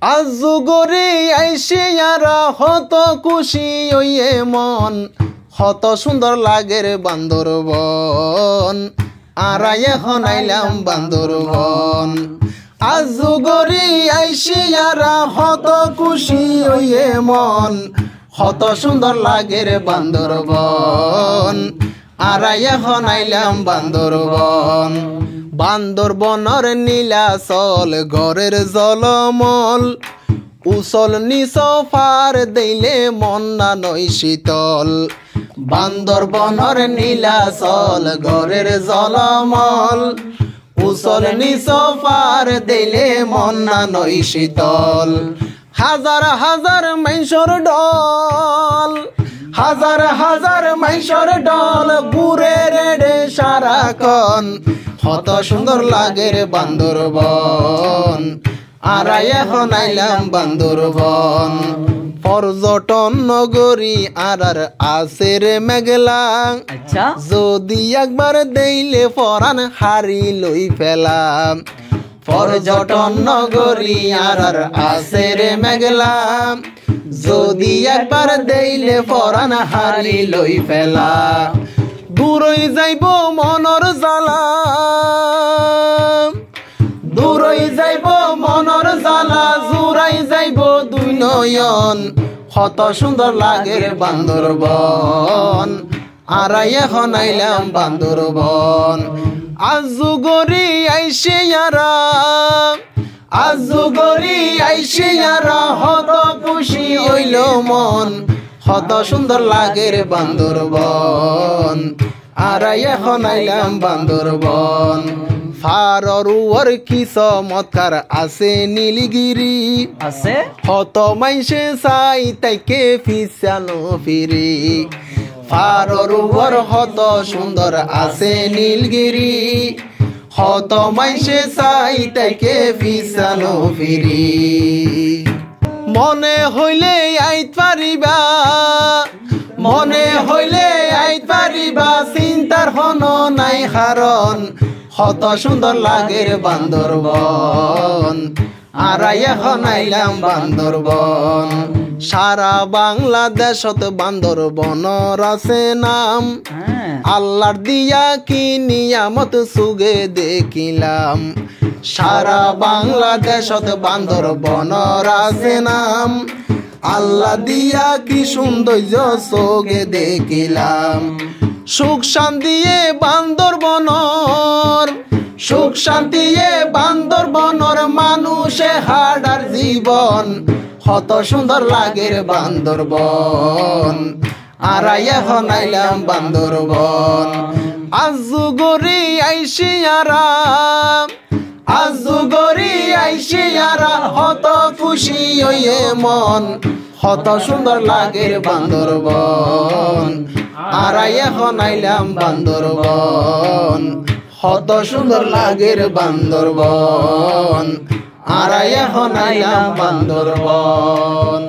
আজগরে আইসিয়ারা হত খুশি ওয়ে মন হত সুন্দর লাগে রে বান্দরবন আরাই এখন আইলাম বান্দরবন আজগরে আইসিয়ারা হত খুশি ওয়ে মন হত সুন্দর লাগে রে বান্দরবন আরাই এখন আইলাম বান্দরবন বান্দরবনের নীলাচল ঘরের জলমল উচল নিচ পার দিলে মন না নয় শীতল বান্দরবনের নীলাচল ঘরের জলমল উচল নিচ পার দিলে মন না নয় শীতল হাজার হাজার মাইসর ডল হাজার হাজার মাইসর ডল ঘুরে রেডে সারাক্ষণ কত সুন্দর লাগে রে বান্দরবন আরাই এখন আইলাম বান্দরবন পর্যটন নগরী আর আছে রে মেঘলা যদি একবার দেইলে পরাণ হারি লই ফেলাম পর্যটন নগরী আর আছে রে মেঘলা যদি একবার দেইলে পরাণ হারি লই ফেলা দূরই যাইব মনর জ্বালা দূরই যাইব মনর জ্বালা জুড়াই যাইব দুই নয়ন কত সুন্দর লাগে রে বান্দরবন আরাই এখন আইলাম বান্দরবন আজগরি আইসিয়ারা আজগরি আইসিয়ারা হত খুশি হইল মন কত সুন্দর লাগে রে বান্দরবন আরাই এখন আইলাম বান্দরবন ফাররুয়ার কি চমৎকার আছে নীলগিরি আছে কত মাইসে চাই তাইকে ফিসানো ফিরি ফাররুয়ার কত সুন্দর আছে নীলগিরি কত মাইসে চাই তাইকে ফিসানো ফিরি মনে হইলে আইত পারিবা মনে হইলে আইত পারিবা চিন্তার হন নাই কারণ কত সুন্দর লাগে রে বান্দরবন আরাই এখন আইলাম বান্দরবন সারা বাংলাদেশত বান্দরবনর আছে নাম আল্লাহর দিয়া কি নিয়ামত সুগে দেখিলাম সারা বাংলাদেশত বান্দরবনর আছে নাম আল্লাহ দিয়া কি সৌন্দর্য চোখে দেখিলাম সুখ শান্তিয়ে বান্দরবনর সুখ শান্তিয়ে বান্দরবনর মানুষে হাডার জীবন কত সুন্দর লাগে রে বান্দরবন আরাই এখন আইলাম বান্দরবন আজগরি আইসিয়ারা আজগরি আইসিয়ারা হত খুশি হইয়ে মন কত সুন্দর লাগে রে বান্দরবন আরাই এখন আইলাম বান্দরবন কত সুন্দর লাগে রে বান্দরবন আরাই এখন আইলাম বান্দরবন।